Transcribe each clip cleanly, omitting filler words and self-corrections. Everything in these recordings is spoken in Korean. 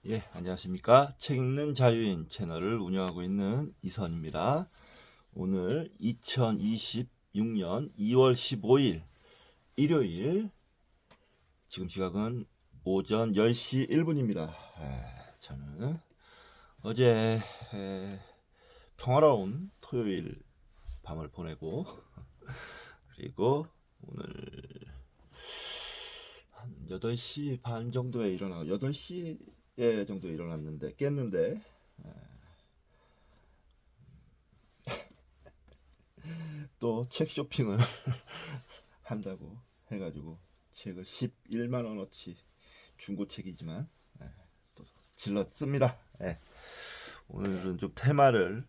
예, 안녕하십니까. 책 읽는 자유인 채널을 운영하고 있는 이선입니다. 오늘 2026년 2월 15일 일요일, 지금 시각은 오전 10시 1분입니다. 저는 어제 평화로운 토요일 밤을 보내고 그리고 오늘 한 8시 반 정도에 일어나고 8시에 정도에 일어났는데 깼는데 또 책 쇼핑을 한다고 해가지고 책을 11만 원어치 중고책이지만 또 질렀습니다. 오늘은 좀 테마를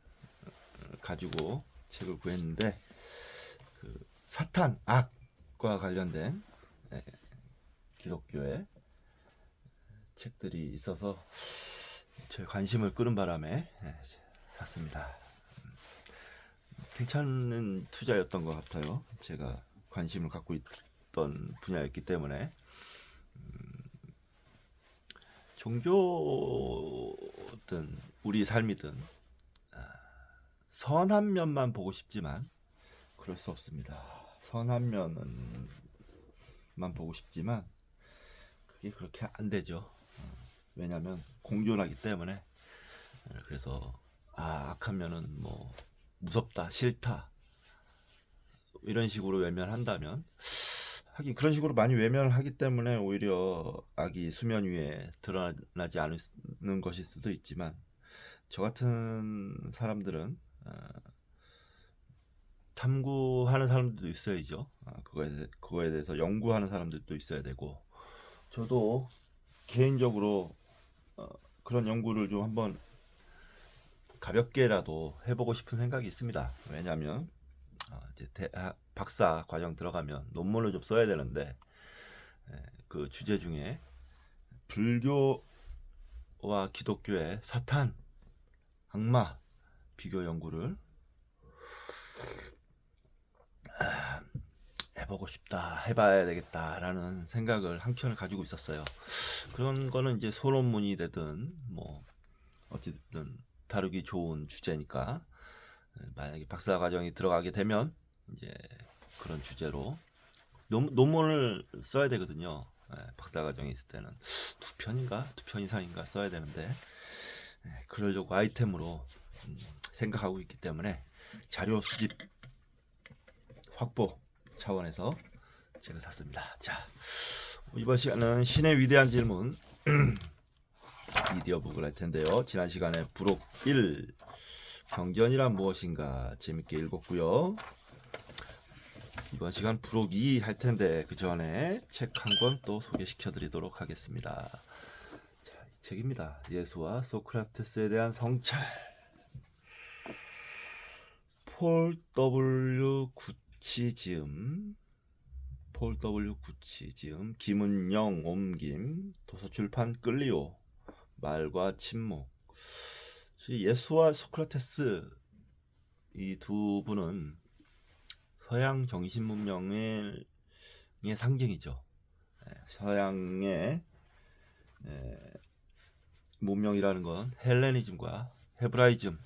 가지고 책을 구했는데 사탄 악과 관련된 기독교의 책들이 있어서 제 관심을 끄는 바람에 샀습니다. 괜찮은 투자였던 것 같아요. 제가 관심을 갖고 있던 분야였기 때문에. 종교든 우리 삶이든 선한 면만 보고 싶지만 그럴 수 없습니다. 선한 면만 보고 싶지만 그게 그렇게 안 되죠. 왜냐하면 공존하기 때문에. 그래서 악한 면은 뭐 무섭다, 싫다 이런 식으로 외면한다면, 하긴 그런 식으로 많이 외면을 하기 때문에 오히려 악이 수면 위에 드러나지 않는 것일 수도 있지만, 저 같은 사람들은 탐구하는 사람들도 있어야죠. 그거에 대해서 연구하는 사람들도 있어야 되고, 저도 개인적으로 그런 연구를 좀 한번 가볍게라도 해보고 싶은 생각이 있습니다. 왜냐하면 이제 박사 과정 들어가면 논문을 좀 써야 되는데, 그 주제 중에 불교와 기독교의 사탄, 악마 비교 연구를 해보고 싶다, 해봐야 되겠다라는 생각을 한켠을 가지고 있었어요. 그런 거는 이제 소론문이 되든 뭐 어찌됐든 다루기 좋은 주제니까, 만약에 박사 과정이 들어가게 되면 이제 그런 주제로 논문을 써야 되거든요. 박사 과정에 있을 때는 두 편 이상인가 써야 되는데, 그러려고 아이템으로 생각하고 있기 때문에 자료 수집 확보 차원에서 제가 샀습니다. 자, 이번 시간은 신의 위대한 질문 미디어북을 할 텐데요. 지난 시간에 부록 1 경전이란 무엇인가 재밌게 읽었고요. 이번 시간 부록 2 할 텐데 그 전에 책 한 권 또 소개시켜 드리도록 하겠습니다. 자, 이 책입니다. 예수와 소크라테스에 대한 성찰. 폴 W 구치 지음, 김은영 옮김, 도서출판 끌리오, 말과 침묵. 예수와 소크라테스, 이 두 분은 서양 정신 문명의 상징이죠. 서양의 문명이라는 건 헬레니즘과 헤브라이즘으로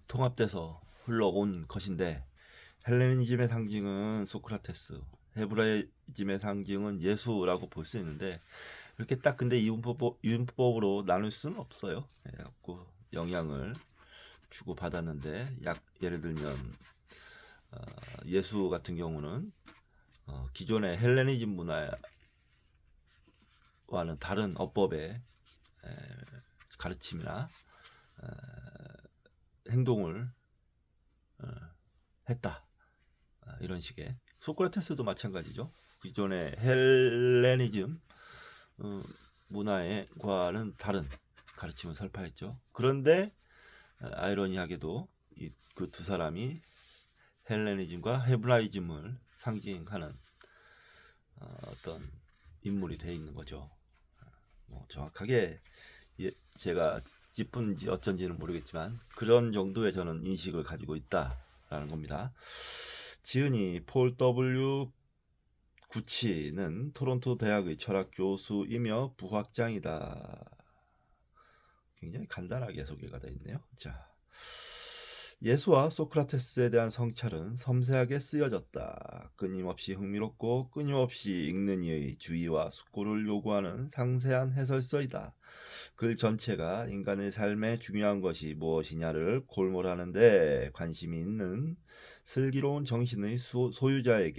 통합돼서 흘러온 것인데, 헬레니즘의 상징은 소크라테스, 헤브라이즘의 상징은 예수라고 볼 수 있는데, 이렇게 딱 근데 이분법으로 나눌 수는 없어요. 자꾸 영향을 주고 받았는데, 예를 들면 예수 같은 경우는 기존의 헬레니즘 문화와는 다른 어법의 가르침이나 행동을 했다, 이런 식의. 소크라테스도 마찬가지죠. 기존의 헬레니즘 문화과는 다른 가르침을 설파했죠. 그런데 아이러니하게도 그 두 사람이 헬레니즘과 헤브라이즘을 상징하는 어떤 인물이 되어 있는 거죠. 뭐 정확하게 제가 짚은지 어쩐지는 모르겠지만 그런 정도의 저는 인식을 가지고 있다라는 겁니다. 지은이 폴 W 구치는 토론토 대학의 철학 교수이며 부학장이다. 굉장히 간단하게 소개가 되어 있네요. 자, 예수와 소크라테스에 대한 성찰은 섬세하게 쓰여졌다. 끊임없이 흥미롭고 끊임없이 읽는 이의 주의와 숙고를 요구하는 상세한 해설서이다. 글 전체가 인간의 삶에 중요한 것이 무엇이냐를 골몰하는 데 관심이 있는 슬기로운 정신의 소유자에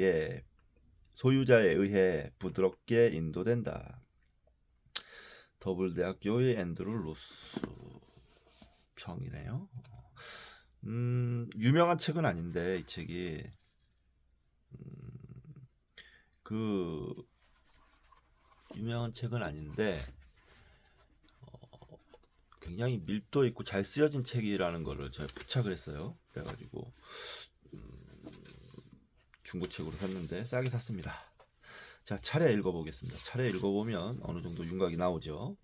의해 부드럽게 인도된다. 더블대학교의 앤드루 루스 평이네요. 유명한 책은 아닌데 이 책이 유명한 책은 아닌데 굉장히 밀도 있고 잘 쓰여진 책이라는 거를 제가 부착을 했어요. 그래가지고 중고책으로 샀는데 싸게 샀습니다. 자, 차례 읽어보겠습니다. 차례 읽어보면 어느 정도 윤곽이 나오죠.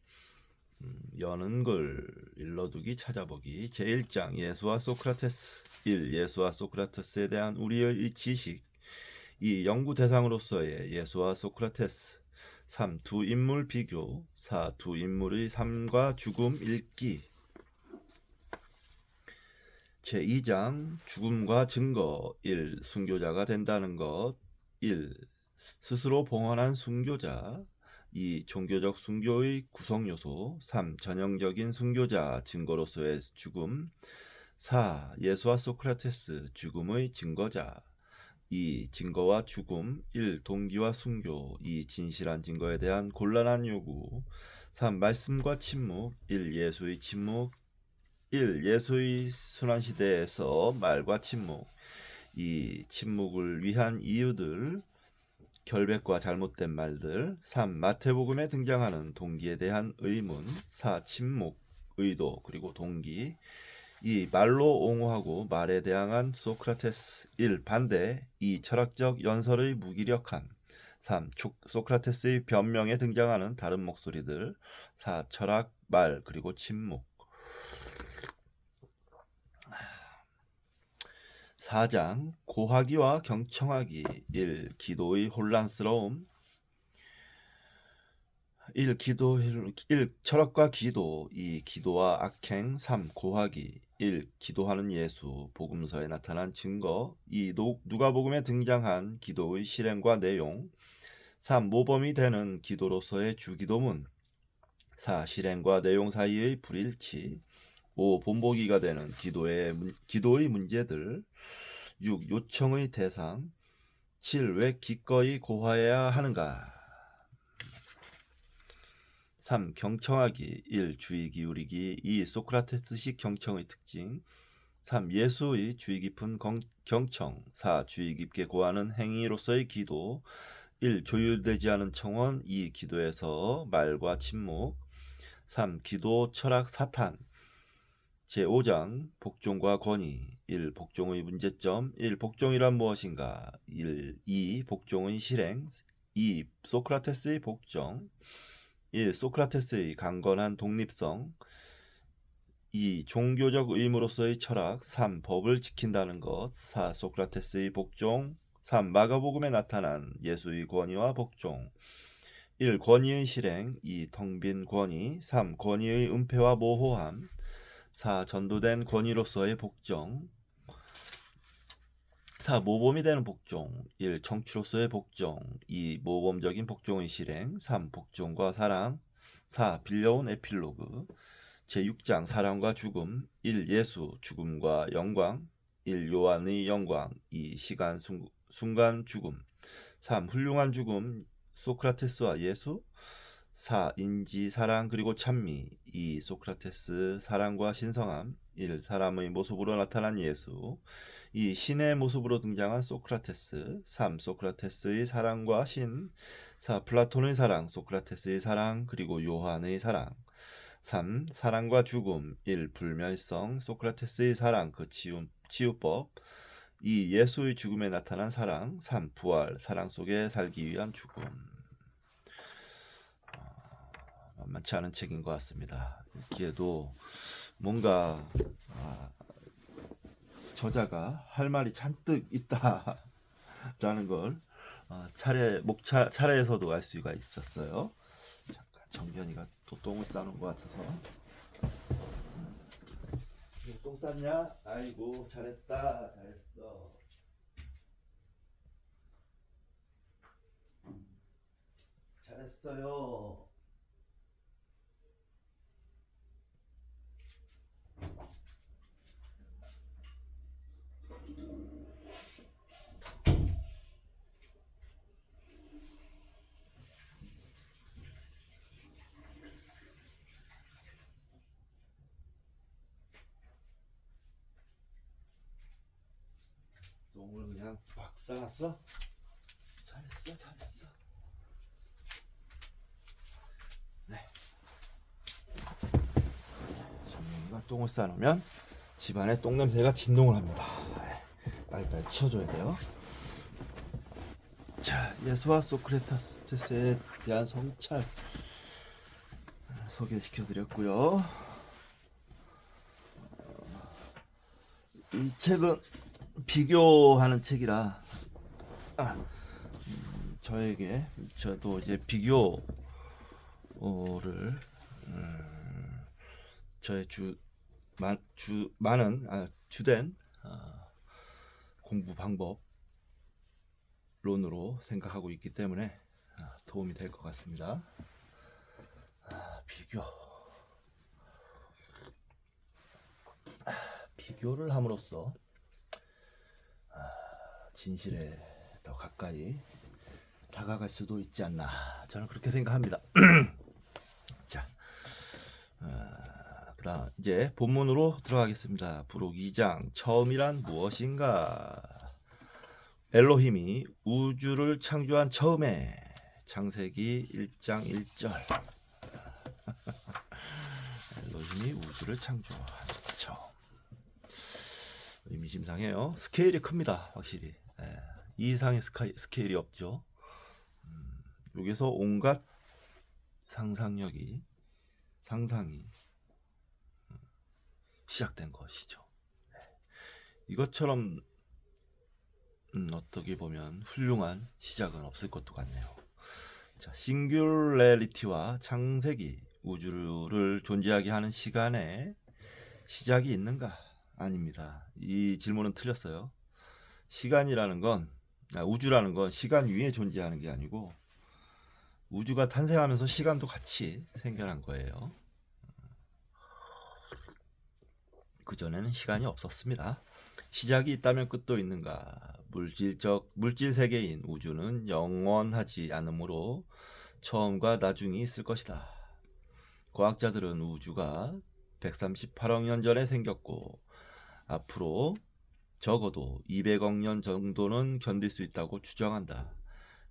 여는 글, 일러두기, 찾아보기. 제1장 예수와 소크라테스 1. 예수와 소크라테스에 대한 우리의 지식 2. 연구 대상으로서의 예수와 소크라테스 3. 두 인물 비교 4. 두 인물의 삶과 죽음 읽기. 제2장 죽음과 증거 1. 순교자가 된다는 것 1. 스스로 봉헌한 순교자 2. 종교적 순교의 구성요소 3. 전형적인 순교자 증거로서의 죽음 4. 예수와 소크라테스 죽음의 증거자 2. 증거와 죽음 1. 동기와 순교 2. 진실한 증거에 대한 곤란한 요구 3. 말씀과 침묵 1. 예수의 침묵 1. 예수의 순환시대에서 말과 침묵 2. 침묵을 위한 이유들 결백과 잘못된 말들 3. 마태복음에 등장하는 동기에 대한 의문 4. 침묵, 의도 그리고 동기 2. 말로 옹호하고 말에 대항한 소크라테스 1. 반대 2. 철학적 연설의 무기력함 3. 소크라테스의 변명에 등장하는 다른 목소리들 4. 철학, 말 그리고 침묵 4장 고하기와 경청하기 1. 기도의 혼란스러움 1. 철학과 기도 2. 기도와 악행 3. 고하기 1. 기도하는 예수 복음서에 나타난 증거 2. 누가복음에 등장한 기도의 실행과 내용 3. 모범이 되는 기도로서의 주기도문 4. 실행과 내용 사이의 불일치 5. 본보기가 되는 기도의 문제들 6. 요청의 대상 7. 왜 기꺼이 고하여야 하는가 3. 경청하기 1. 주의 기울이기 2. 소크라테스식 경청의 특징 3. 예수의 주의 깊은 경청 4. 주의 깊게 고하는 행위로서의 기도 1. 조율되지 않은 청원 2. 기도에서 말과 침묵 3. 기도 철학 사탄 제5장 복종과 권위 1. 복종의 문제점 1. 복종이란 무엇인가 2. 복종의 실행 2. 소크라테스의 복종 1. 소크라테스의 강건한 독립성 2. 종교적 의무로서의 철학 3. 법을 지킨다는 것 4. 소크라테스의 복종 3. 마가복음에 나타난 예수의 권위와 복종 1. 권위의 실행 2. 텅 빈 권위 3. 권위의 은폐와 모호함 4. 전도된 권위로서의 복종 4. 모범이 되는 복종 1. 청취로서의 복종 2. 모범적인 복종의 실행 3. 복종과 사랑 4. 빌려온 에필로그 제6장 사랑과 죽음 1. 예수 죽음과 영광 1. 요한의 영광 2. 시간 순간 죽음 3. 훌륭한 죽음 소크라테스와 예수 4. 인지, 사랑 그리고 찬미 2. 소크라테스 사랑과 신성함 1. 사람의 모습으로 나타난 예수 2. 신의 모습으로 등장한 소크라테스 3. 소크라테스의 사랑과 신 4. 플라톤의 사랑, 소크라테스의 사랑 그리고 요한의 사랑 3. 사랑과 죽음 1. 불멸성, 소크라테스의 사랑 그 치유법 2. 예수의 죽음에 나타난 사랑 3. 부활, 사랑 속에 살기 위한 죽음 만만치 않은 책인 것 같습니다. 읽기에도 뭔가 저자가 할 말이 잔뜩 있다라는 걸 차례에서도 알 수가 있었어요. 잠깐 정견이가 또 똥을 싸는 것 같아서. 똥 쌌냐? 아이고 잘했다 잘했어. 잘했어요. 똥을 그냥 막 싸놨어? 잘했어 잘했어. 네. 정민이가 똥을 싸놓으면 집안에 똥 냄새가 진동을 합니다. 네. 빨리빨리 치워줘야 돼요. 자, 예수와 소크라테스에 대한 성찰 소개시켜드렸고요. 이 책은 비교하는 책이라 저도 이제 비교를 저의 주된 공부 방법론으로 생각하고 있기 때문에 도움이 될 것 같습니다. 비교를 함으로써 진실에 더 가까이 다가갈 수도 있지 않나, 저는 그렇게 생각합니다. 자, 그다음 이제 본문으로 들어가겠습니다. 부록 2장 처음이란 무엇인가? 엘로힘이 우주를 창조한 처음에. 창세기 1장 1절. 엘로힘이 우주를 창조한 처음. 의미심장해요. 스케일이 큽니다. 확실히. 이 이상의 스케일이 없죠. 여기서 온갖 상상이 시작된 것이죠. 이것처럼 어떻게 보면 훌륭한 시작은 없을 것도 같네요. 자, 싱귤레리티와 창세기, 우주를 존재하게 하는 시간에 시작이 있는가? 아닙니다. 이 질문은 틀렸어요. 우주라는 건 시간 위에 존재하는 게 아니고 우주가 탄생하면서 시간도 같이 생겨난 거예요. 그전에는 시간이 없었습니다. 시작이 있다면 끝도 있는가? 물질 세계인 우주는 영원하지 않으므로 처음과 나중이 있을 것이다. 과학자들은 우주가 138억 년 전에 생겼고 앞으로 적어도 200억 년 정도는 견딜 수 있다고 추정한다.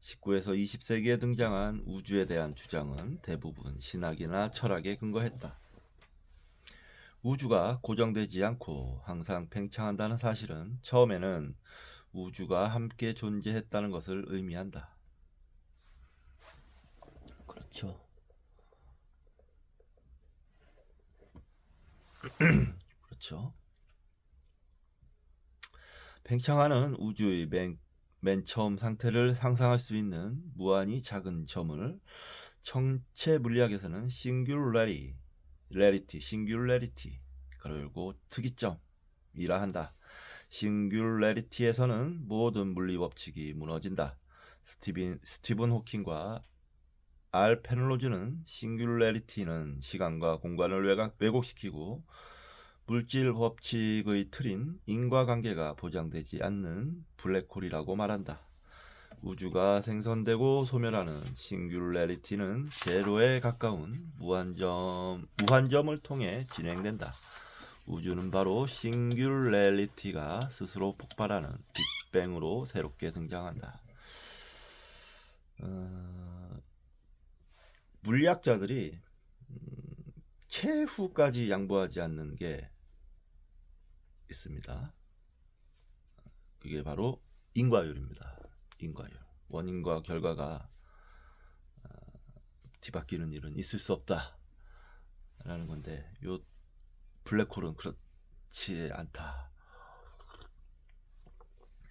19에서 20세기에 등장한 우주에 대한 주장은 대부분 신학이나 철학에 근거했다. 우주가 고정되지 않고 항상 팽창한다는 사실은 처음에는 우주가 함께 존재했다는 것을 의미한다. 그렇죠. 그렇죠. 팽창하는 우주의 맨 처음 상태를 상상할 수 있는 무한히 작은 점을 천체 물리학에서는 싱귤레리티 그리고 특이점이라 한다. 싱귤레리티에서는 모든 물리 법칙이 무너진다. 스티븐 호킹과 알 페놀로즈는 싱귤레리티는 시간과 공간을 왜곡시키고 물질 법칙의 틀인 인과관계가 보장되지 않는 블랙홀이라고 말한다. 우주가 생성되고 소멸하는 싱귤레리티는 제로에 가까운 무한점을 통해 진행된다. 우주는 바로 싱귤레리티가 스스로 폭발하는 빅뱅으로 새롭게 등장한다. 물리학자들이 최후까지 양보하지 않는 게 있습니다. 그게 바로 인과율입니다. 인과율. 원인과 결과가 뒤바뀌는 일은 있을 수 없다 라는 건데, 요 블랙홀은 그렇지 않다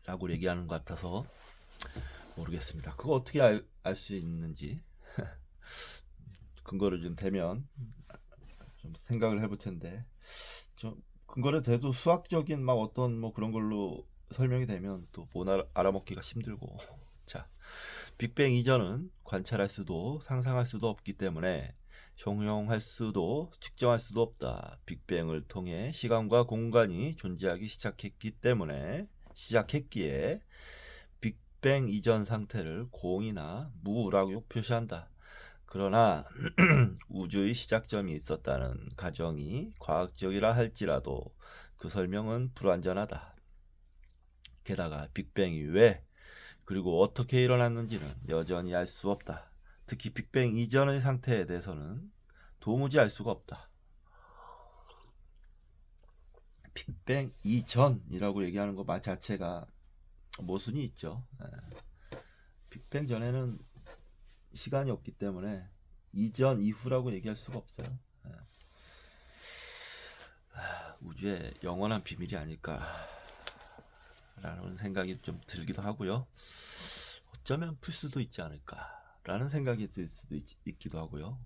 라고 얘기하는 것 같아서 모르겠습니다. 그거 어떻게 알 수 있는지 근거를 좀 대면 좀 생각을 해볼 텐데, 좀 근거를 대도 수학적인 막 어떤 뭐 그런 걸로 설명이 되면 또 못 알아먹기가 힘들고. 자, 빅뱅 이전은 관찰할 수도 상상할 수도 없기 때문에 형용할 수도 측정할 수도 없다. 빅뱅을 통해 시간과 공간이 존재하기 시작했기에 빅뱅 이전 상태를 공이나 무라고 표시한다. 그러나 우주의 시작점이 있었다는 가정이 과학적이라 할지라도 그 설명은 불완전하다. 게다가 빅뱅이 왜 그리고 어떻게 일어났는지는 여전히 알 수 없다. 특히 빅뱅 이전의 상태에 대해서는 도무지 알 수가 없다. 빅뱅 이전이라고 얘기하는 것 자체가 모순이 있죠. 빅뱅 전에는 시간이 없기 때문에 이전 이후라고 얘기할 수가 없어요. 우주의 영원한 비밀이 아닐까라는 생각이 좀 들기도 하고요. 어쩌면 풀 수도 있지 않을까라는 생각이 들 수도 있기도 하고요.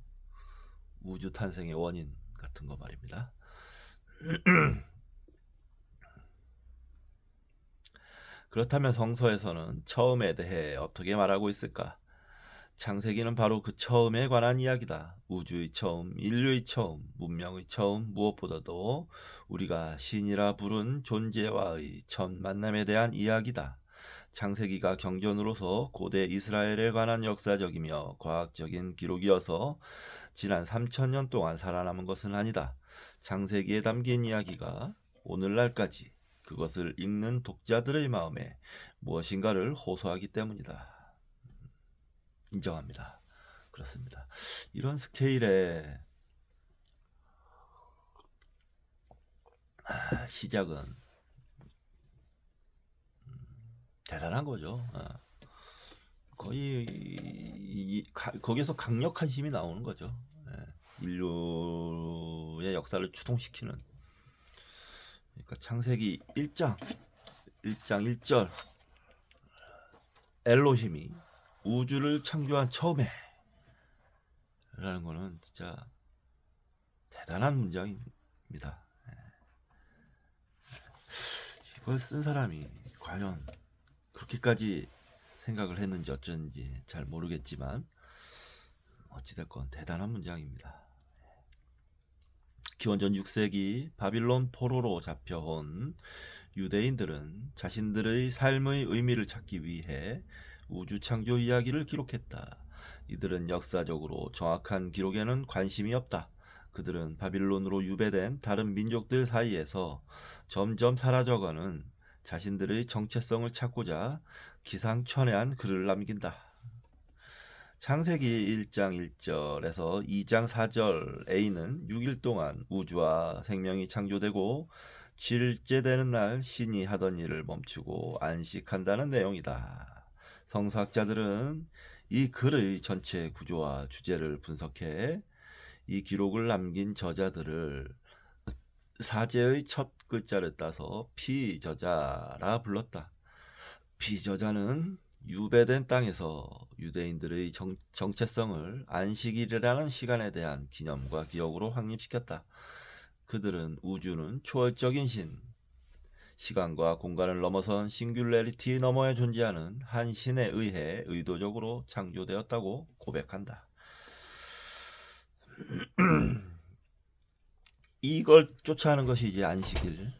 우주 탄생의 원인 같은 거 말입니다. 그렇다면 성서에서는 처음에 대해 어떻게 말하고 있을까? 창세기는 바로 그 처음에 관한 이야기다. 우주의 처음, 인류의 처음, 문명의 처음, 무엇보다도 우리가 신이라 부른 존재와의 첫 만남에 대한 이야기다. 창세기가 경전으로서 고대 이스라엘에 관한 역사적이며 과학적인 기록이어서 지난 3000년 동안 살아남은 것은 아니다. 창세기에 담긴 이야기가 오늘날까지 그것을 읽는 독자들의 마음에 무엇인가를 호소하기 때문이다. 인정합니다. 그렇습니다. 이런 스케일의 시작은 대단한 거죠. 거의 거기에서 강력한 힘이 나오는 거죠. 인류의 역사를 추동시키는. 그러니까 창세기 1장 1절 엘로힘이 우주를 창조한 처음에 라는 거는 진짜 대단한 문장입니다. 이걸 쓴 사람이 과연 그렇게까지 생각을 했는지 어쩐지 잘 모르겠지만 어찌됐건 대단한 문장입니다. 기원전 6세기 바빌론 포로로 잡혀온 유대인들은 자신들의 삶의 의미를 찾기 위해 우주 창조 이야기를 기록했다. 이들은 역사적으로 정확한 기록에는 관심이 없다. 그들은 바빌론으로 유배된 다른 민족들 사이에서 점점 사라져가는 자신들의 정체성을 찾고자 기상천외한 글을 남긴다. 창세기 1장 1절에서 2장 4절 A는 6일 동안 우주와 생명이 창조되고 7일째 되는 날 신이 하던 일을 멈추고 안식한다는 내용이다. 성서학자들은 이 글의 전체 구조와 주제를 분석해 이 기록을 남긴 저자들을 사제의 첫 글자를 따서 피저자라 불렀다. 피저자는 유배된 땅에서 유대인들의 정체성을 안식일이라는 시간에 대한 기념과 기억으로 확립시켰다. 그들은 우주는 초월적인 시간과 공간을 넘어선 싱귤레리티 너머에 존재하는 한 신에 의해 의도적으로 창조되었다고 고백한다. 이걸 쫓아하는 것이 이제 안식일인데,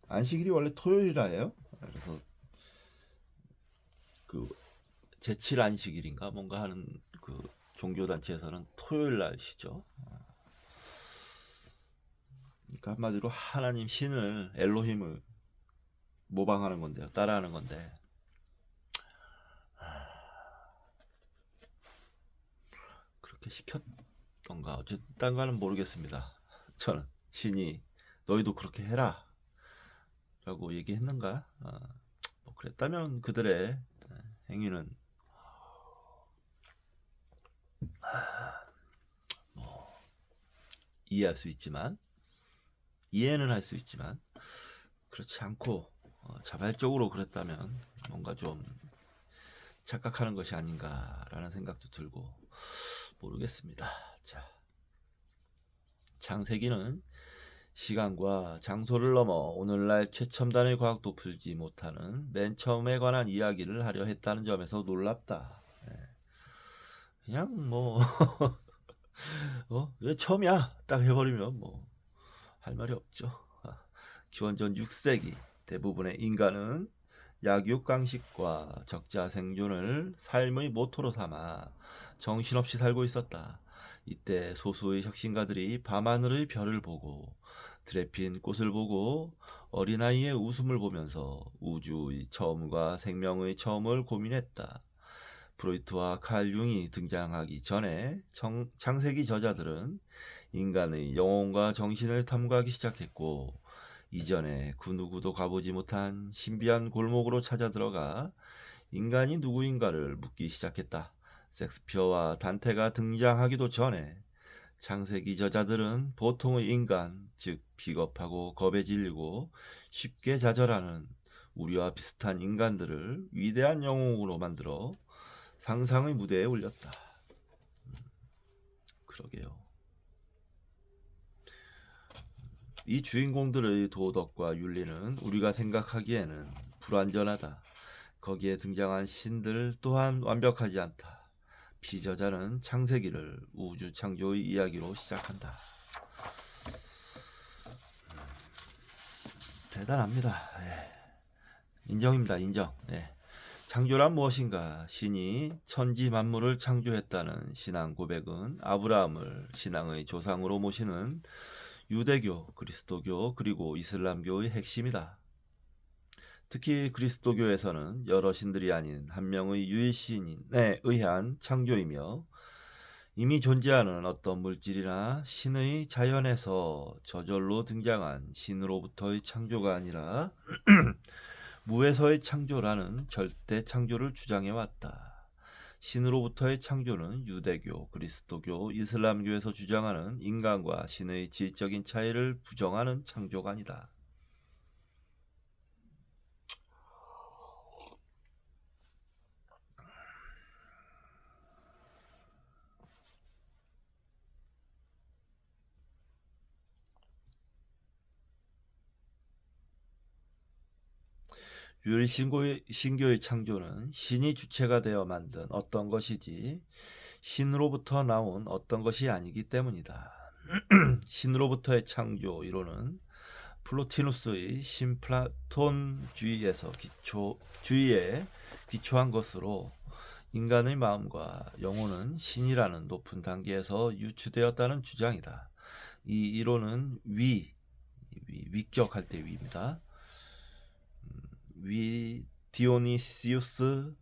안식일이 원래 토요일이라 해요. 그래서 그 제칠 안식일인가 뭔가 하는 그 종교단체에서는 토요일 날 쉬죠. 그러니까 한마디로 하나님 신을 엘로힘을 모방하는 건데요, 따라하는 건데, 그렇게 시켰던가 어쨌든 딴 거는 모르겠습니다. 저는 신이 너희도 그렇게 해라 라고 얘기했는가. 뭐 그랬다면 그들의 행위는 뭐 이해할 수 있지만, 이해는 할 수 있지만 그렇지 않고 자발적으로 그랬다면 뭔가 좀 착각하는 것이 아닌가라는 생각도 들고 모르겠습니다. 자, 창세기는 시간과 장소를 넘어 오늘날 최첨단의 과학도 풀지 못하는 맨 처음에 관한 이야기를 하려 했다는 점에서 놀랍다. 그냥 뭐 왜 처음이야 딱 해버리면 뭐 할 말이 없죠. 기원전 6세기 대부분의 인간은 약육강식과 적자 생존을 삶의 모토로 삼아 정신없이 살고 있었다. 이때 소수의 혁신가들이 밤하늘의 별을 보고 드레핀 꽃을 보고 어린아이의 웃음을 보면서 우주의 처음과 생명의 처음을 고민했다. 프로이트와 칼 융이 등장하기 전에 창세기 저자들은 인간의 영혼과 정신을 탐구하기 시작했고, 이전에 그 누구도 가보지 못한 신비한 골목으로 찾아 들어가 인간이 누구인가를 묻기 시작했다. 섹스피어와 단테가 등장하기도 전에 창세기 저자들은 보통의 인간, 즉 비겁하고 겁에 질리고 쉽게 좌절하는 우리와 비슷한 인간들을 위대한 영웅으로 만들어 상상의 무대에 올렸다. 그러게요. 이 주인공들의 도덕과 윤리는 우리가 생각하기에는 불완전하다. 거기에 등장한 신들 또한 완벽하지 않다. 피저자는 창세기를 우주 창조의 이야기로 시작한다. 대단합니다. 인정입니다. 인정. 창조란 무엇인가? 신이 천지 만물을 창조했다는 신앙 고백은 아브라함을 신앙의 조상으로 모시는 유대교, 그리스도교, 그리고 이슬람교의 핵심이다. 특히 그리스도교에서는 여러 신들이 아닌 한 명의 유일신에 의한 창조이며, 이미 존재하는 어떤 물질이나 신의 자연에서 저절로 등장한 신으로부터의 창조가 아니라 무에서의 창조라는 절대 창조를 주장해왔다. 신으로부터의 창조는 유대교, 그리스도교, 이슬람교에서 주장하는 인간과 신의 질적인 차이를 부정하는 창조가 아니다. 유일신교의 창조는 신이 주체가 되어 만든 어떤 것이지 신으로부터 나온 어떤 것이 아니기 때문이다. 신으로부터의 창조 이론은 플로티누스의 신플라톤주의에서 주의에 기초한 것으로, 인간의 마음과 영혼은 신이라는 높은 단계에서 유추되었다는 주장이다. 이 이론은 위격할 때 위입니다. 디오니시우스와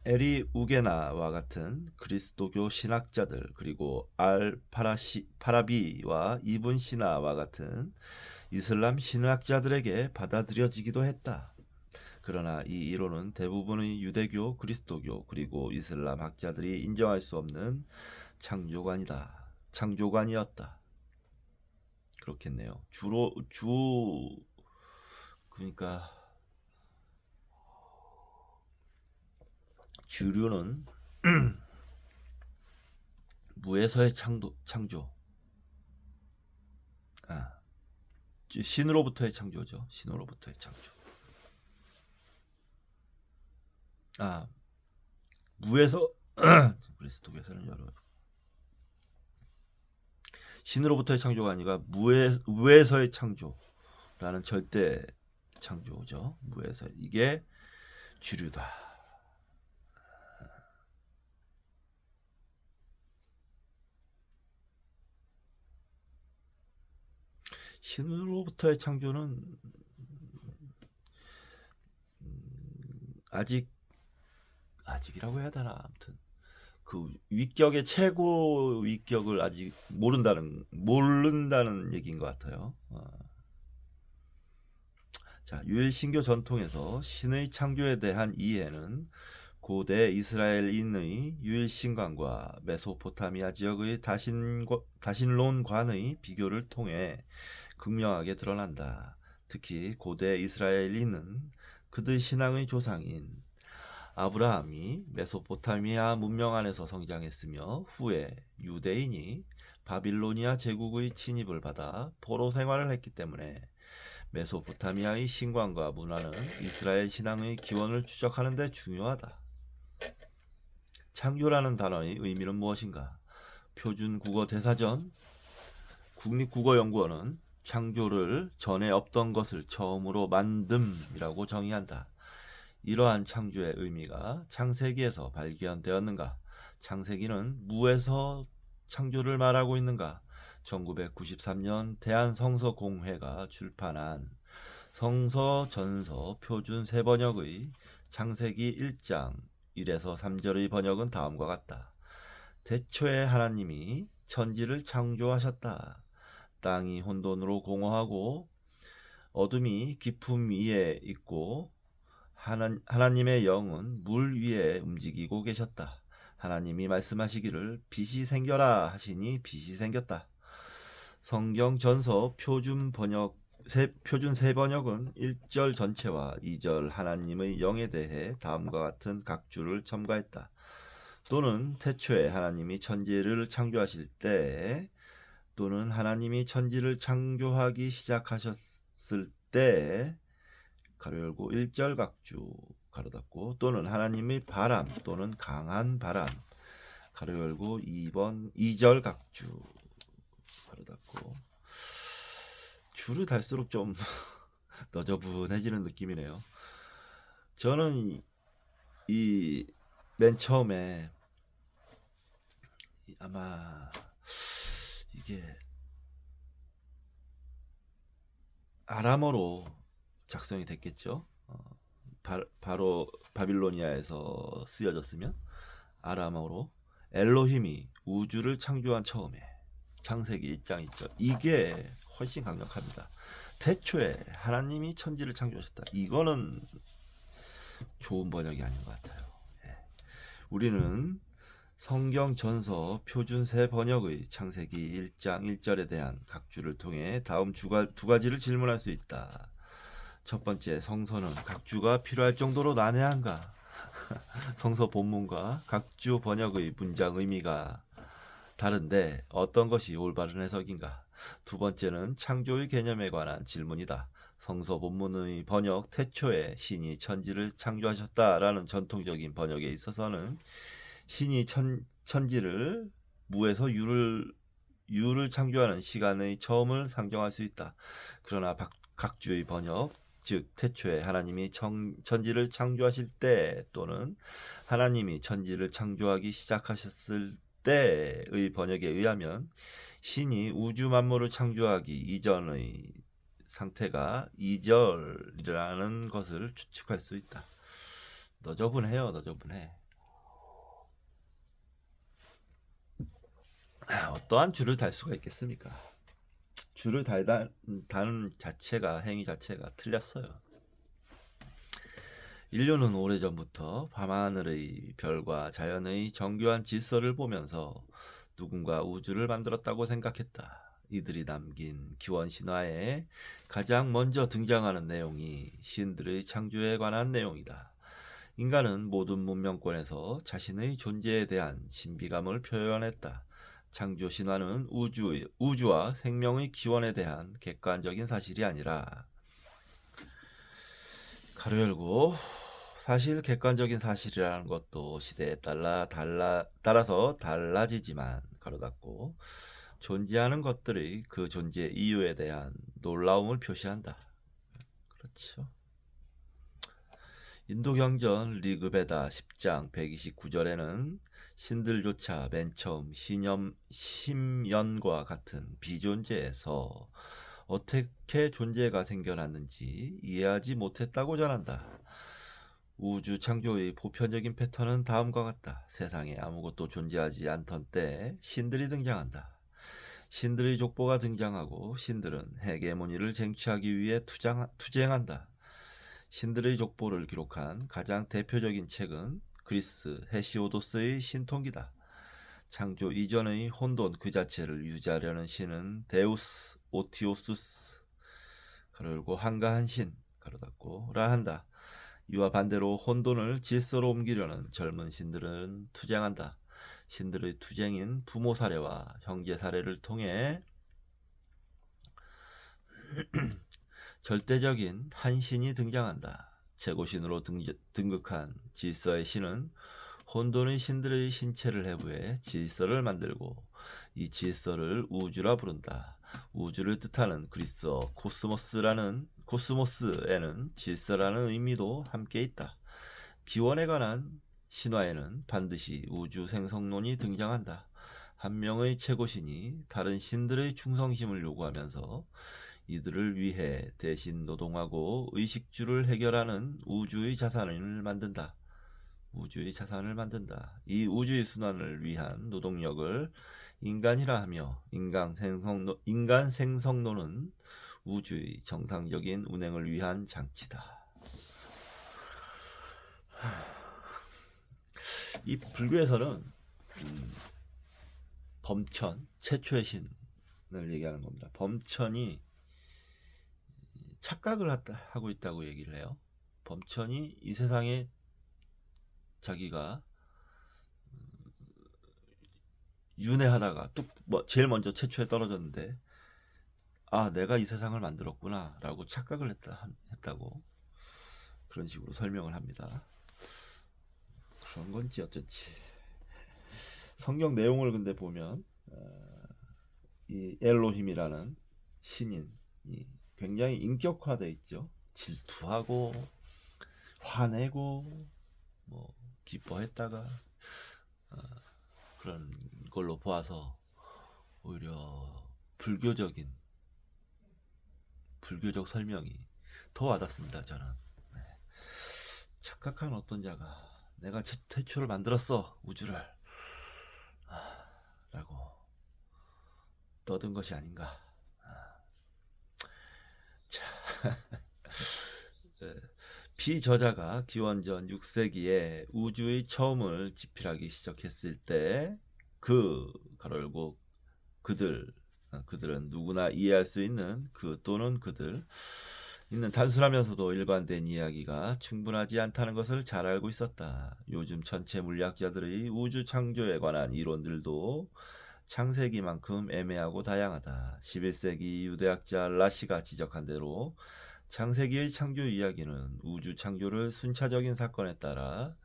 에리우게나와 같은 그리스도교 신학자들, 그리고 파라비와 이븐 시나와 같은 이슬람 신학자들에게 받아들여지기도 했다. 그러나 이 이론은 대부분의 유대교, 그리스도교, 그리고 이슬람 학자들이 인정할 수 없는 창조관이었다. 그렇겠네요. 그러니까 주류는 무에서의 창조. 신으로부터의 창조죠. 신으로부터의 창조. 무에서 그리스도교에서는 여러 신으로부터의 창조가 아니라 무에서의 창조라는 절대 창조죠. 무에서. 이게 주류다. 신으로부터의 창조는 아직이라고 해야 되나, 아무튼 그 위격의 최고 위격을 아직 모른다는 얘기인 것 같아요. 자, 유일신교 전통에서 신의 창조에 대한 이해는 고대 이스라엘인의 유일신관과 메소포타미아 지역의 다신론관의 비교를 통해 극명하게 드러난다. 특히 고대 이스라엘인은 그들 신앙의 조상인 아브라함이 메소포타미아 문명 안에서 성장했으며 후에 유대인이 바빌로니아 제국의 침입을 받아 포로 생활을 했기 때문에 메소포타미아의 신관과 문화는 이스라엘 신앙의 기원을 추적하는 데 중요하다. 창조라는 단어의 의미는 무엇인가? 표준국어대사전 국립국어연구원은 창조를 전에 없던 것을 처음으로 만듦이라고 정의한다. 이러한 창조의 의미가 창세기에서 발견되었는가? 창세기는 무에서 창조를 말하고 있는가? 1993년 대한성서공회가 출판한 성서전서 표준 세번역의 창세기 1장 1에서 3절의 번역은 다음과 같다. 태초에 하나님이 천지를 창조하셨다. 땅이 혼돈으로 공허하고 어둠이 깊음 위에 있고 하나님의 영은 물 위에 움직이고 계셨다. 하나님이 말씀하시기를 빛이 생겨라 하시니 빛이 생겼다. 성경 전서 표준 세 번역은 1절 전체와 2절 하나님의 영에 대해 다음과 같은 각주를 첨가했다. 또는 태초에 하나님이 천지를 창조하실 때, 또는 하나님이 천지를 창조하기 시작하셨을 때, 가로 열고 1절 각주 가로 닫고, 또는 하나님의 바람 또는 강한 바람 가로 열고 2절 각주 가로 닫고. 줄을 달수록 좀 너저분해지는 느낌이네요. 저는 이 맨 처음에 아마 이게 아람어로 작성이 됐겠죠. 바로 바빌로니아에서 쓰여졌으면 아람어로 엘로힘이 우주를 창조한 처음에 창세기 1장 2절 이게 훨씬 강력합니다. 태초에 하나님이 천지를 창조하셨다. 이거는 좋은 번역이 아닌 것 같아요. 우리는 성경 전서 표준 세 번역의 창세기 1장 1절에 대한 각주를 통해 다음 두 가지를 질문할 수 있다. 첫 번째, 성서는 각주가 필요할 정도로 난해한가? 성서 본문과 각주 번역의 문장 의미가 다른데 어떤 것이 올바른 해석인가? 두 번째는 창조의 개념에 관한 질문이다. 성서 본문의 번역 태초에 신이 천지를 창조하셨다라는 전통적인 번역에 있어서는 신이 천지를 무에서 유를 창조하는 시간의 처음을 상정할 수 있다. 그러나 각주의 번역, 즉 태초에 하나님이 천지를 창조하실 때 또는 하나님이 천지를 창조하기 시작하셨을 때의 번역에 의하면 신이 우주 만물을 창조하기 이전의 상태가 이절이라는 것을 추측할 수 있다. 너저분해요. 어떠한 줄을 달 수가 있겠습니까? 줄을 다는 행위 자체가 틀렸어요. 인류는 오래전부터 밤하늘의 별과 자연의 정교한 질서를 보면서 누군가 우주를 만들었다고 생각했다. 이들이 남긴 기원 신화에 가장 먼저 등장하는 내용이 신들의 창조에 관한 내용이다. 인간은 모든 문명권에서 자신의 존재에 대한 신비감을 표현했다. 창조 신화는 우주와 생명의 기원에 대한 객관적인 사실이 아니라 가로 열고 사실 객관적인 사실이라는 것도 시대에 따라서 달라지지만 가로 닫고 존재하는 것들의 그 존재 이유에 대한 놀라움을 표시한다. 그렇죠. 인도경전 리그베다 10장 129절에는 신들조차 맨 처음 심연과 같은 비존재에서 어떻게 존재가 생겨났는지 이해하지 못했다고 전한다. 우주 창조의 보편적인 패턴은 다음과 같다. 세상에 아무것도 존재하지 않던 때 신들이 등장한다. 신들의 족보가 등장하고 신들은 헤게모니를 쟁취하기 위해 투쟁한다. 신들의 족보를 기록한 가장 대표적인 책은 그리스 헤시오도스의 신통기다. 창조 이전의 혼돈 그 자체를 유지하려는 신은 데우스 오티오수스 가로 열고 한가한 신 가로 닫고라 한다. 이와 반대로 혼돈을 질서로 옮기려는 젊은 신들은 투쟁한다. 신들의 투쟁인 부모 사례와 형제 사례를 통해 절대적인 한 신이 등장한다. 최고신으로 등극한 질서의 신은 혼돈의 신들의 신체를 해부해 질서를 만들고 이 질서를 우주라 부른다. 우주를 뜻하는 그리스어 코스모스에는 질서라는 의미도 함께 있다. 기원에 관한 신화에는 반드시 우주 생성론이 등장한다. 한 명의 최고신이 다른 신들의 충성심을 요구하면서 이들을 위해 대신 노동하고 의식주를 해결하는 우주의 자산을 만든다. 이 우주의 순환을 위한 노동력을 인간이라 하며 인간 생성론은 우주의 정상적인 운행을 위한 장치다. 이 불교에서는 범천, 최초의 신을 얘기하는 겁니다. 범천이 착각을 하고 있다고 얘기를 해요. 범천이 이 세상에 자기가 윤회하다가 제일 먼저 최초에 떨어졌는데 내가 이 세상을 만들었구나 라고 착각을 했다고 그런 식으로 설명을 합니다. 그런 건지 어쩐지 성경 내용을 근데 보면 이 엘로힘이라는 신인이 굉장히 인격화되어 있죠. 질투하고 화내고 기뻐했다가 그런 걸로 보아서 오히려 불교적 설명이 더 와닿습니다. 저는 착각한 어떤 자가 내가 태초를 만들었어 우주를 라고 떠든 것이 아닌가. 피저자가 기원전 6세기에 우주의 처음을 집필하기 시작했을 때 가로 열고 그들은 누구나 이해할 수 있는 또는 그들 있는 단순하면서도 일관된 이야기가 충분하지 않다는 것을 잘 알고 있었다. 요즘 천체 물리학자들의 우주 창조에 관한 이론들도 창세기만큼 애매하고 다양하다. 11세기 유대학자 라시가 지적한 대로 창세기의 창조 이야기는 우주 창조를 순차적인 사건에 따라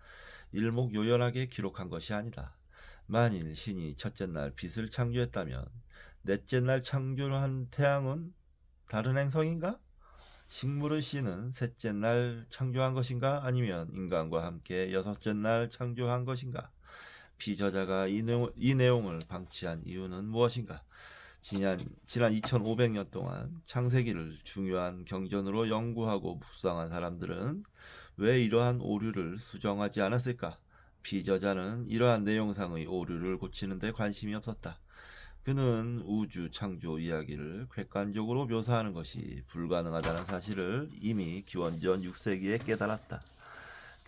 일목요연하게 기록한 것이 아니다. 만일 신이 첫째 날 빛을 창조했다면 넷째 날 창조한 태양은 다른 행성인가? 식물의 씨는 셋째 날 창조한 것인가? 아니면 인간과 함께 여섯째 날 창조한 것인가? 피저자가 이 내용을 방치한 이유는 무엇인가? 지난 2500년 동안 창세기를 중요한 경전으로 연구하고 묵상한 사람들은 왜 이러한 오류를 수정하지 않았을까? 피저자는 이러한 내용상의 오류를 고치는 데 관심이 없었다. 그는 우주 창조 이야기를 객관적으로 묘사하는 것이 불가능하다는 사실을 이미 기원전 6세기에 깨달았다.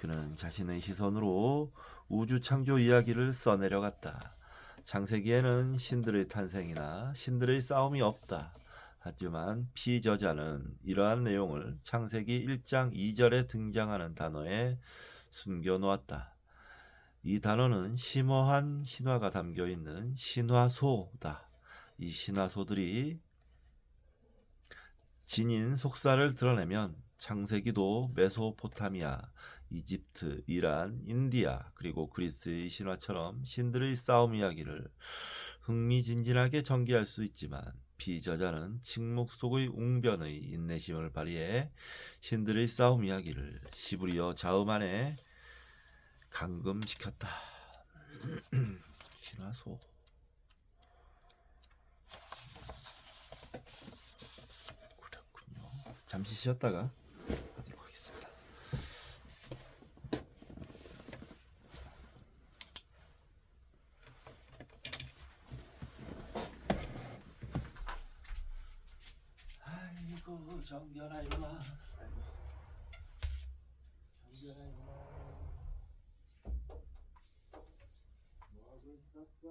그는 자신의 시선으로 우주 창조 이야기를 써내려갔다. 창세기에는 신들의 탄생이나 신들의 싸움이 없다. 하지만 피저자는 이러한 내용을 창세기 1장 2절에 등장하는 단어에 숨겨놓았다. 이 단어는 심오한 신화가 담겨있는 신화소다. 이 신화소들이 지닌 속사를 드러내면 창세기도 메소포타미아, 이집트, 이란, 인디아, 그리고 그리스의 신화처럼 신들의 싸움 이야기를 흥미진진하게 전개할 수 있지만 피저자는 침묵 속의 웅변의 인내심을 발휘해 신들의 싸움 이야기를 시브리어 자음 안에 감금시켰다. 신화소. 그렇군요. 잠시 쉬었다가 하도록 하겠습니다. 아이고 정견아 일어나. 정견아 일어나. 뭐하고 있었어?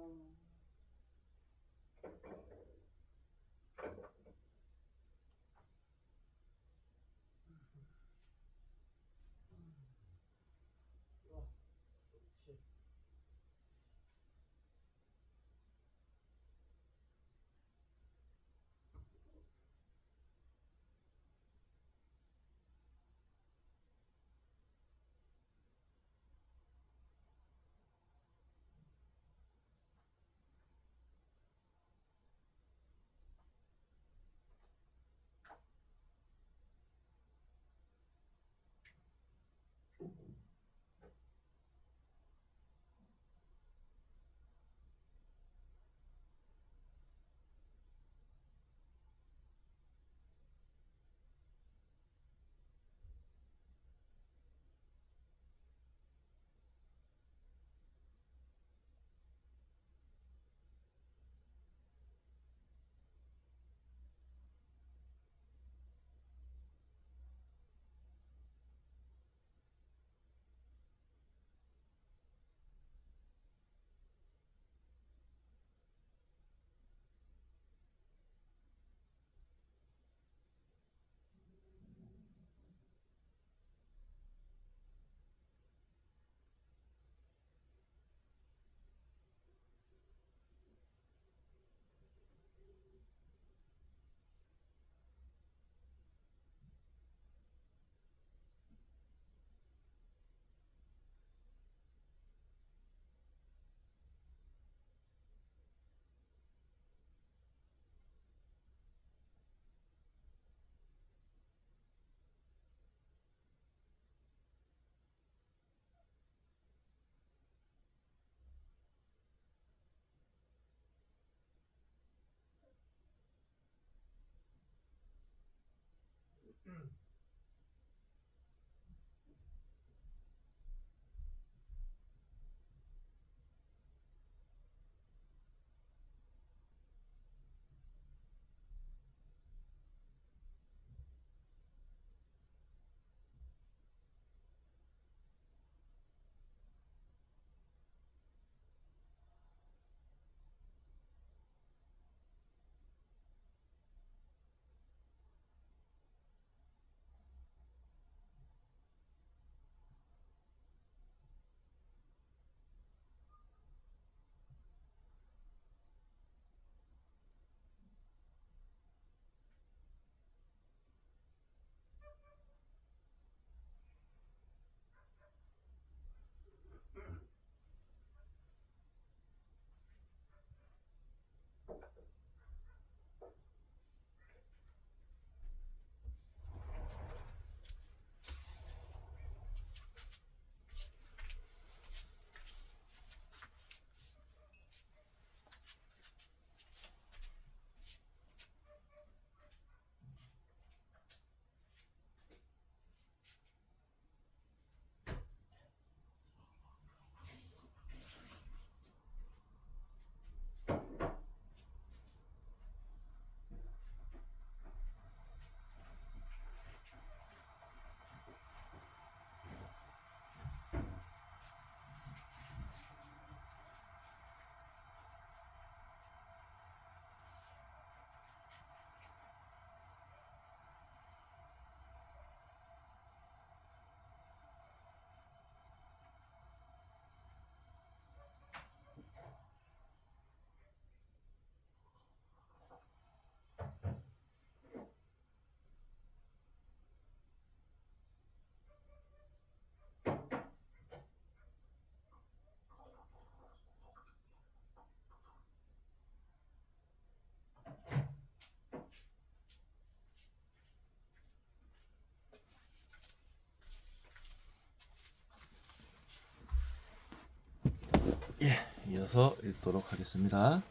예, 이어서 읽도록 하겠습니다.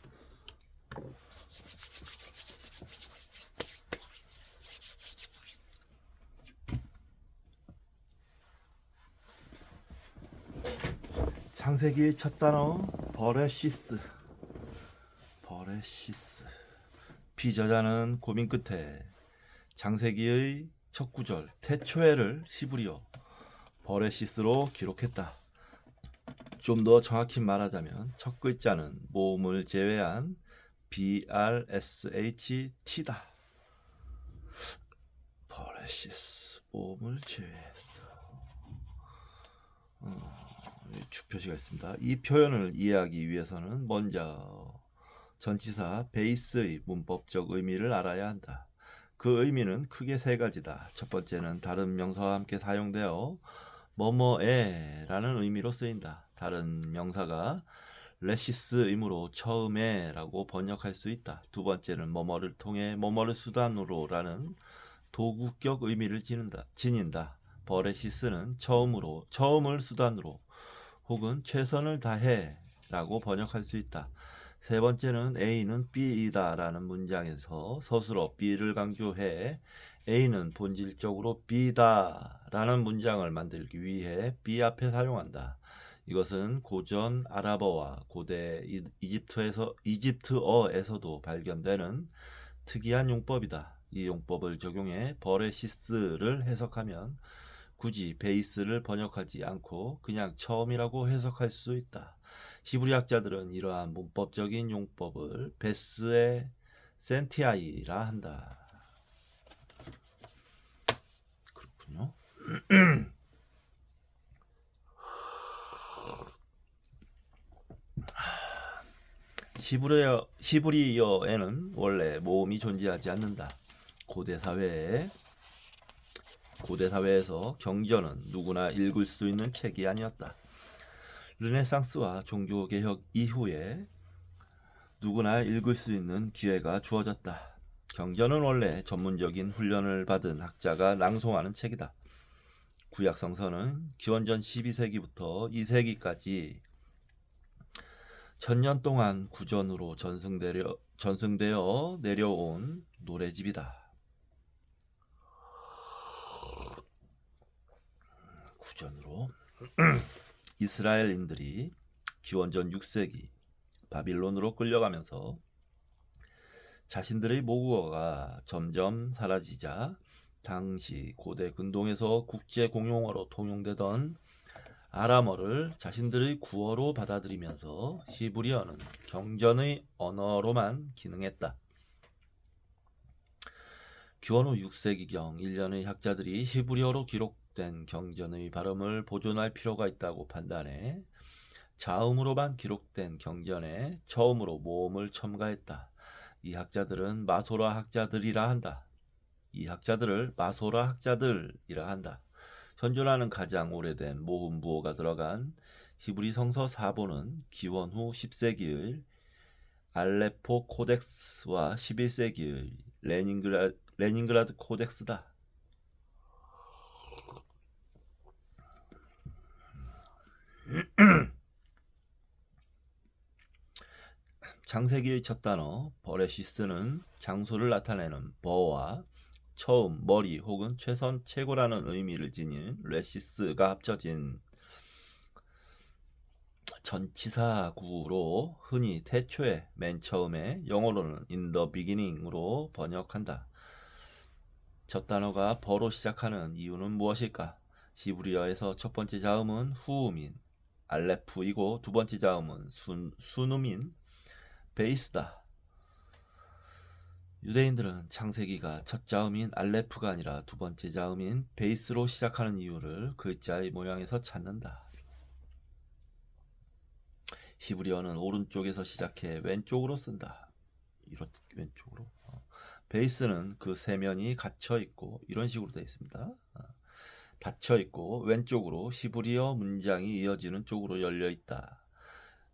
창세기의 첫 단어 버레시스. 피저자는 고민 끝에 창세기의 첫 구절 태초에를 히브리어 버레시스로 기록했다. 좀 더 정확히 말하자면 첫 글자는 모음을 제외한 BRSHT다. 버레시스 모음을 제외했어. 주표시가 있습니다. 이 표현을 이해하기 위해서는 먼저 전치사 베이스의 문법적 의미를 알아야 한다. 그 의미는 크게 세 가지다. 첫 번째는 다른 명사와 함께 사용되어 뭐뭐에라는 의미로 쓰인다. 다른 명사가 레시스이므로 처음에라고 번역할 수 있다. 두 번째는 뭐뭐를 통해 뭐뭐를 수단으로라는 도구격 의미를 지닌다. 버레시스는 처음을 수단으로 혹은 최선을 다해 라고 번역할 수 있다. 세 번째는 A는 B이다 라는 문장에서 서술어 B를 강조해 A는 본질적으로 B다 라는 문장을 만들기 위해 B 앞에 사용한다. 이것은 고전 아랍어와 고대 이집트어에서도 발견되는 특이한 용법이다. 이 용법을 적용해 버레시스를 해석하면 굳이 베이스를 번역하지 않고 그냥 처음이라고 해석할 수 있다. 히브리학자들은 이러한 문법적인 용법을 베스의 센티아이라 한다. 그렇군요. 히브리어에는 원래 모음이 존재하지 않는다. 고대 사회에서 경전은 누구나 읽을 수 있는 책이 아니었다. 르네상스와 종교개혁 이후에 누구나 읽을 수 있는 기회가 주어졌다. 경전은 원래 전문적인 훈련을 받은 학자가 낭송하는 책이다. 구약 성서는 기원전 12세기부터 2세기까지 1000년 동안 구전으로 전승되어 내려온 노래집이다. 후전으로 이스라엘인들이 기원전 6세기 바빌론으로 끌려가면서 자신들의 모국어가 점점 사라지자 당시 고대 근동에서 국제 공용어로 통용되던 아람어를 자신들의 구어로 받아들이면서 히브리어는 경전의 언어로만 기능했다. 기원 후 6세기경 일련의 학자들이 히브리어로 기록된 경전의 발음을 보존할 필요가 있다고 판단해 자음으로만 기록된 경전에 처음으로 모음을 첨가했다. 이 학자들은 마소라 학자들이라 한다. 이 학자들을 마소라 학자들이라 한다. 현존하는 가장 오래된 모음부호가 들어간 히브리 성서 4보는 기원 후 10세기의 알레포 코덱스와 11세기의 레닌그라드 코덱스다. 창세기의 첫 단어 버레시스는 장소를 나타내는 버와 처음, 머리 혹은 최선, 최고라는 의미를 지닌 레시스가 합쳐진 전치사구로 흔히 태초에, 맨 처음에, 영어로는 in the beginning으로 번역한다. 첫 단어가 버로 시작하는 이유는 무엇일까? 히브리어에서 첫 번째 자음은 후음인 알레프이고 두 번째 자음은 순음인 베이스다. 유대인들은 창세기가 첫 자음인 알레프가 아니라 두 번째 자음인 베이스로 시작하는 이유를 글자의 모양에서 찾는다. 히브리어는 오른쪽에서 시작해 왼쪽으로 쓴다. 왼쪽으로. 베이스는 그 세면이 갇혀있고 이런 식으로 되어 있습니다. 닫혀있고 왼쪽으로 히브리어 문장이 이어지는 쪽으로 열려있다.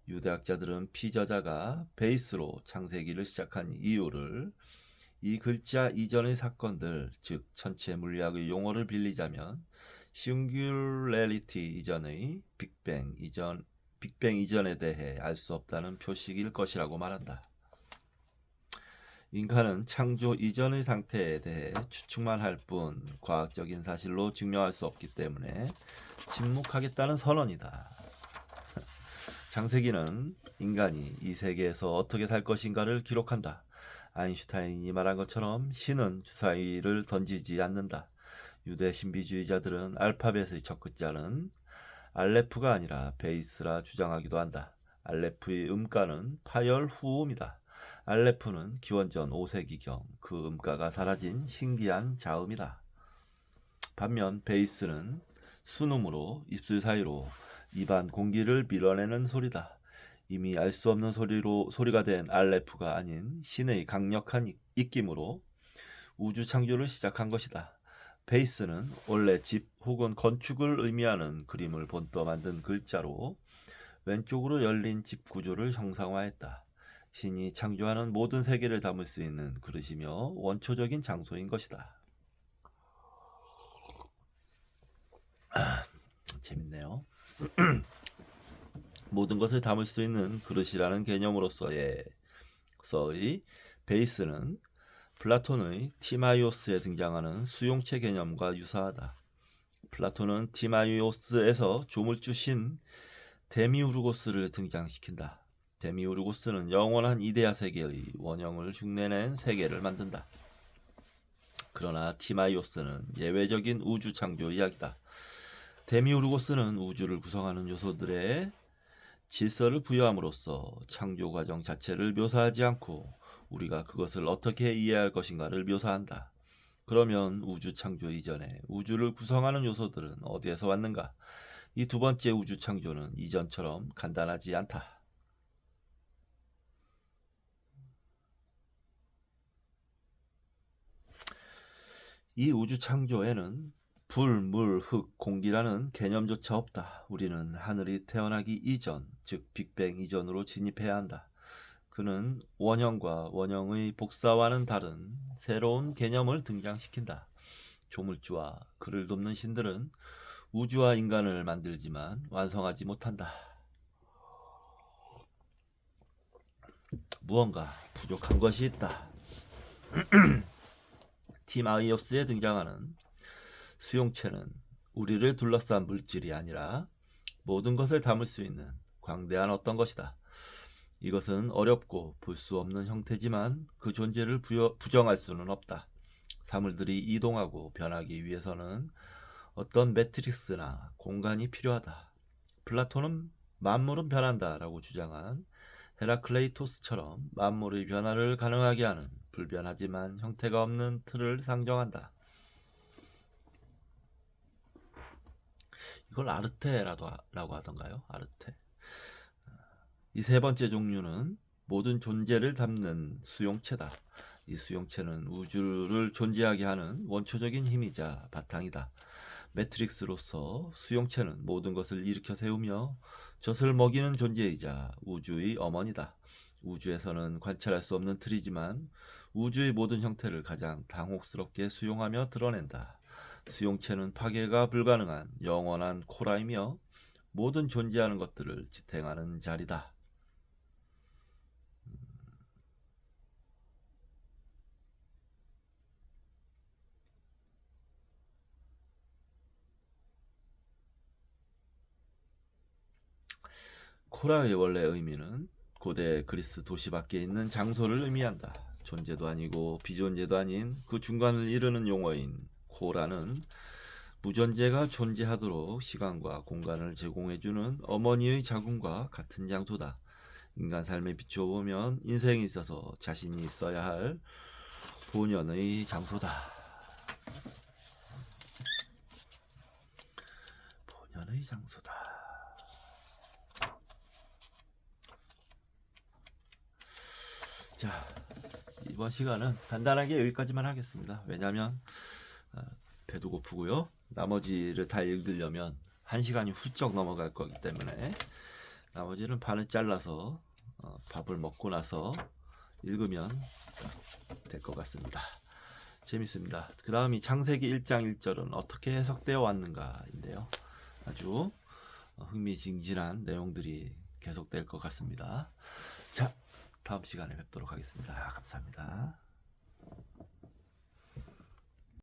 유대학자들은 피저자가 베이스로 창세기를 시작한 이유를 이 글자 이전의 사건들, 즉 천체 물리학의 용어를 빌리자면 싱귤레리티 이전의 빅뱅 이전에 대해 알 수 없다는 표식일 것이라고 말한다. 인간은 창조 이전의 상태에 대해 추측만 할 뿐 과학적인 사실로 증명할 수 없기 때문에 침묵하겠다는 선언이다. 창세기는 인간이 이 세계에서 어떻게 살 것인가를 기록한다. 아인슈타인이 말한 것처럼 신은 주사위를 던지지 않는다. 유대 신비주의자들은 알파벳의 첫 글자는 알레프가 아니라 베이스라 주장하기도 한다. 알레프의 음가는 파열 후음이다. 알레프는 기원전 5세기경 그 음가가 사라진 신기한 자음이다. 반면 베이스는 순음으로 입술 사이로 입안 공기를 밀어내는 소리다. 이미 알 수 없는 소리가 된 알레프가 아닌 신의 강력한 입김으로 우주 창조를 시작한 것이다. 베이스는 원래 집 혹은 건축을 의미하는 그림을 본떠 만든 글자로 왼쪽으로 열린 집 구조를 형상화했다. 신이 창조하는 모든 세계를 담을 수 있는 그릇이며 원초적인 장소인 것이다. 재밌네요. 모든 것을 담을 수 있는 그릇이라는 개념으로서의 베이스는 플라톤의 티마이오스에 등장하는 수용체 개념과 유사하다. 플라톤은 티마이오스에서 조물주 신 데미우르고스를 등장시킨다. 데미우르고스는 영원한 이데아 세계의 원형을 흉내낸 세계를 만든다. 그러나 티마이오스는 예외적인 우주 창조 이야기다. 데미우르고스는 우주를 구성하는 요소들의 질서를 부여함으로써 창조 과정 자체를 묘사하지 않고 우리가 그것을 어떻게 이해할 것인가를 묘사한다. 그러면 우주 창조 이전에 우주를 구성하는 요소들은 어디에서 왔는가? 이 두 번째 우주 창조는 이전처럼 간단하지 않다. 이 우주 창조에는 불, 물, 흙, 공기라는 개념조차 없다. 우리는 하늘이 태어나기 이전, 즉 빅뱅 이전으로 진입해야 한다. 그는 원형과 원형의 복사와는 다른 새로운 개념을 등장시킨다. 조물주와 그를 돕는 신들은 우주와 인간을 만들지만 완성하지 못한다. 무언가 부족한 것이 있다. 티마이오스에 등장하는 수용체는 우리를 둘러싼 물질이 아니라 모든 것을 담을 수 있는 광대한 어떤 것이다. 이것은 어렵고 볼 수 없는 형태지만 그 존재를 부정할 수는 없다. 사물들이 이동하고 변하기 위해서는 어떤 매트릭스나 공간이 필요하다. 플라톤은 만물은 변한다라고 주장한 헤라클레이토스처럼 만물의 변화를 가능하게 하는 불변하지만 형태가 없는 틀을 상정한다. 이걸 아르테라고 하던가요? 아르테. 이 세 번째 종류는 모든 존재를 담는 수용체다. 이 수용체는 우주를 존재하게 하는 원초적인 힘이자 바탕이다. 매트릭스로서 수용체는 모든 것을 일으켜 세우며 젖을 먹이는 존재이자 우주의 어머니다. 우주에서는 관찰할 수 없는 틀이지만 우주의 모든 형태를 가장 당혹스럽게 수용하며 드러낸다. 수용체는 파괴가 불가능한 영원한 코라이며 모든 존재하는 것들을 지탱하는 자리다. 코라의 원래 의미는 고대 그리스 도시 밖에 있는 장소를 의미한다. 존재도 아니고 비존재도 아닌 그 중간을 이루는 용어인 코라는 무존재가 존재하도록 시간과 공간을 제공해주는 어머니의 자궁과 같은 장소다. 인간 삶에 비춰보면 인생에 있어서 자신이 있어야 할 본연의 장소다. 본연의 장소다. 자, 이번 시간은 간단하게 여기까지만 하겠습니다. 왜냐하면 배도 고프고요. 나머지를 다 읽으려면 1시간이 훌쩍 넘어갈 거기 때문에 나머지는 반을 잘라서 밥을 먹고 나서 읽으면 될 것 같습니다. 재밌습니다. 그 다음이 창세기 1장 1절은 어떻게 해석되어 왔는가인데요. 아주 흥미진진한 내용들이 계속될 것 같습니다. 자, 다음 시간에 뵙도록 하겠습니다. 감사합니다.